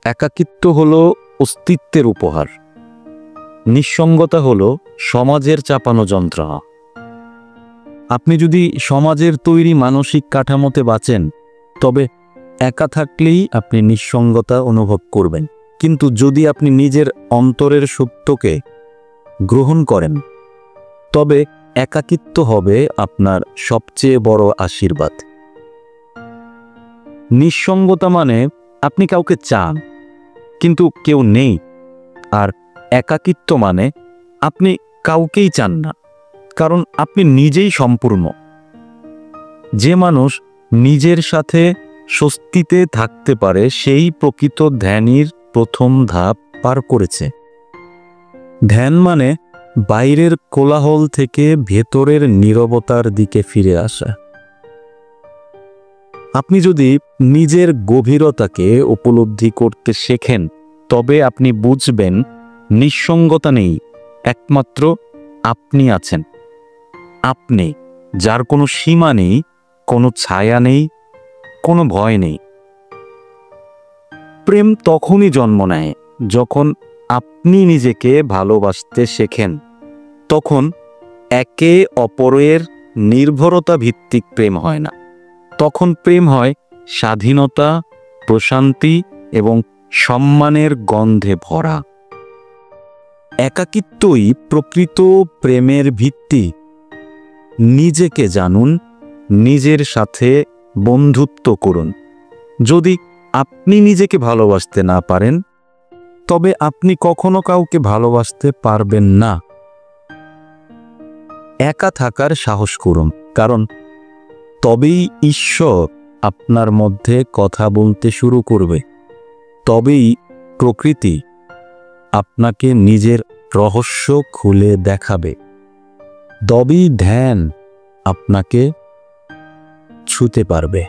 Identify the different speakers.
Speaker 1: একাকিত্ব হলো অস্তিত্বের উপহার, নিঃসঙ্গতা হলো সমাজের চাপানো যন্ত্রণা। আপনি যদি সমাজের তৈরি মানসিক কাঠামোতে বাঁচেন, তবে একা থাকলেই আপনি নিঃসঙ্গতা অনুভব করবেন। কিন্তু যদি আপনি নিজের অন্তরের সত্যকে গ্রহণ করেন, তবে একাকিত্ব হবে আপনার সবচেয়ে বড় আশীর্বাদ। নিঃসঙ্গতা মানে আপনি কাউকে চান কিন্তু কেউ নেই, আর একাকিত্ব মানে আপনি কাউকেই চান না, কারণ আপনি নিজেই সম্পূর্ণ। যে মানুষ নিজের সাথে স্বস্তিতে থাকতে পারে, সেই প্রকৃত ধ্যানের প্রথম ধাপ পার করেছে। ধ্যান মানে বাইরের কোলাহল থেকে ভেতরের নীরবতার দিকে ফিরে আসা। আপনি যদি নিজের গভীরতাকে উপলব্ধি করতে শেখেন, তবে আপনি বুঝবেন নিঃসঙ্গতা নেই, একমাত্র আপনি আছেন। আপনি, যার কোনো সীমা নেই, কোনো ছায়া নেই, কোনো ভয় নেই। প্রেম তখনই জন্ম নেয় যখন আপনি নিজেকে ভালোবাসতে শেখেন। তখন একে অপরের নির্ভরতা ভিত্তিক প্রেম হয় না, তখন প্রেম হয় স্বাধীনতা, প্রশান্তি এবং সম্মানের গন্ধে ভরা। একাকিত্বই প্রকৃত প্রেমের ভিত্তি। নিজেকে জানুন, নিজের সাথে বন্ধুত্ব করুন। যদি আপনি নিজেকে ভালোবাসতে না পারেন, তবে আপনি কখনো কাউকে ভালোবাসতে পারবেন না। একা থাকার সাহস করুন, কারণ তবেই ঈশ্বর আপনার মধ্যে কথা বলতে শুরু করবে। তবেই প্রকৃতি আপনাকে নিজের রহস্য খুলে দেখাবে। তবেই ধ্যান আপনাকে ছুঁতে পারবে।